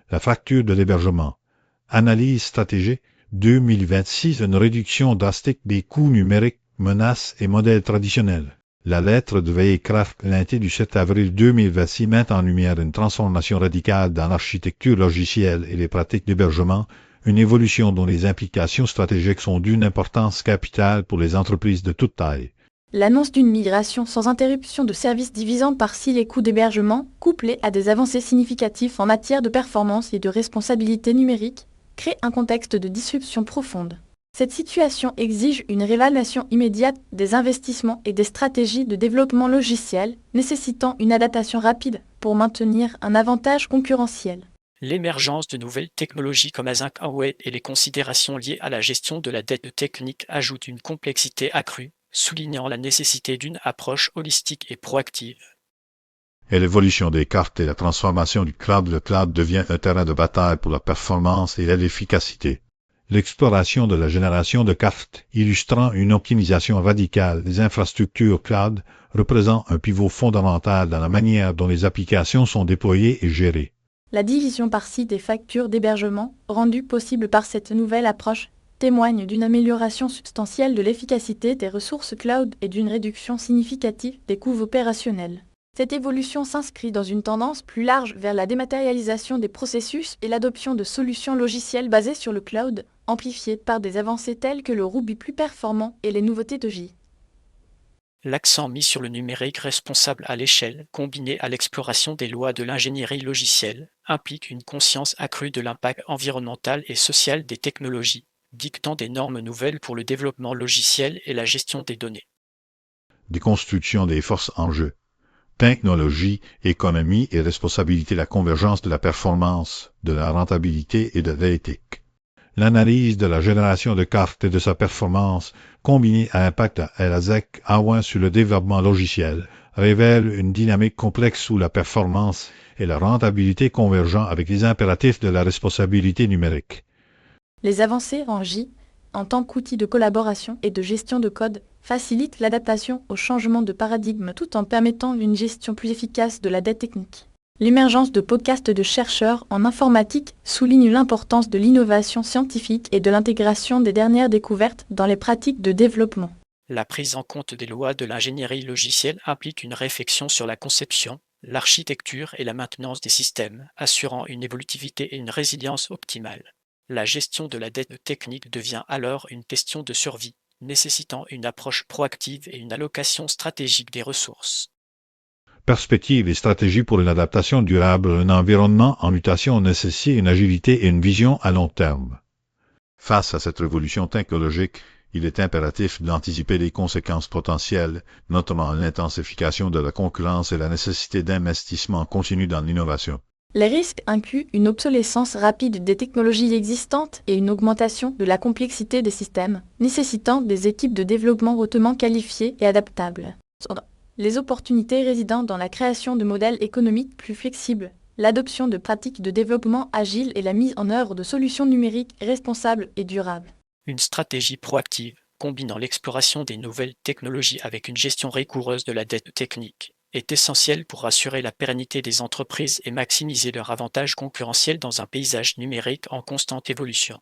la fracture de l'hébergement. Analyse stratégique 2026, une réduction drastique des coûts numériques, menaces et modèles traditionnels. La lettre de Weierkraft lundi du 7 avril 2026 met en lumière une transformation radicale dans l'architecture logicielle et les pratiques d'hébergement, une évolution dont les implications stratégiques sont d'une importance capitale pour les entreprises de toute taille. L'annonce d'une migration sans interruption de services divisant par 6 les coûts d'hébergement, couplée à des avancées significatives en matière de performance et de responsabilité numérique, crée un contexte de disruption profonde. Cette situation exige une réévaluation immédiate des investissements et des stratégies de développement logiciel, nécessitant une adaptation rapide pour maintenir un avantage concurrentiel. L'émergence de nouvelles technologies comme Async Await et les considérations liées à la gestion de la dette technique ajoutent une complexité accrue, soulignant la nécessité d'une approche holistique et proactive. Et l'évolution des cartes et la transformation du cloud, le cloud devient un terrain de bataille pour la performance et l'efficacité. L'exploration de la génération de cartes illustrant une optimisation radicale des infrastructures cloud représente un pivot fondamental dans la manière dont les applications sont déployées et gérées. La division par site des factures d'hébergement, rendue possible par cette nouvelle approche, témoigne d'une amélioration substantielle de l'efficacité des ressources cloud et d'une réduction significative des coûts opérationnels. Cette évolution s'inscrit dans une tendance plus large vers la dématérialisation des processus et l'adoption de solutions logicielles basées sur le cloud, amplifiées par des avancées telles que le Ruby plus performant et les nouveautés de J. L'accent mis sur le numérique responsable à l'échelle, combiné à l'exploration des lois de l'ingénierie logicielle, implique une conscience accrue de l'impact environnemental et social des technologies, dictant des normes nouvelles pour le développement logiciel et la gestion des données. Déconstruction des forces en jeu. Technologie, économie et responsabilité, la convergence de la performance, de la rentabilité et de l'éthique. L'analyse de la génération de cartes et de sa performance, combinée à l'impact à Async Await sur le développement logiciel, révèle une dynamique complexe où la performance et la rentabilité convergent avec les impératifs de la responsabilité numérique. Les avancées en J, en tant qu'outil de collaboration et de gestion de code, facilitent l'adaptation au changement de paradigme tout en permettant une gestion plus efficace de la dette technique. L'émergence de podcasts de chercheurs en informatique souligne l'importance de l'innovation scientifique et de l'intégration des dernières découvertes dans les pratiques de développement. La prise en compte des lois de l'ingénierie logicielle implique une réflexion sur la conception, l'architecture et la maintenance des systèmes, assurant une évolutivité et une résilience optimale. La gestion de la dette technique devient alors une question de survie, nécessitant une approche proactive et une allocation stratégique des ressources. Perspectives et stratégies pour une adaptation durable. Un environnement en mutation nécessite une agilité et une vision à long terme. Face à cette révolution technologique, il est impératif d'anticiper les conséquences potentielles, notamment l'intensification de la concurrence et la nécessité d'investissement continu dans l'innovation. Les risques incluent une obsolescence rapide des technologies existantes et une augmentation de la complexité des systèmes, nécessitant des équipes de développement hautement qualifiées et adaptables. Les opportunités résident dans la création de modèles économiques plus flexibles, l'adoption de pratiques de développement agile et la mise en œuvre de solutions numériques responsables et durables. Une stratégie proactive, combinant l'exploration des nouvelles technologies avec une gestion rigoureuse de la dette technique, est essentielle pour assurer la pérennité des entreprises et maximiser leur avantage concurrentiel dans un paysage numérique en constante évolution.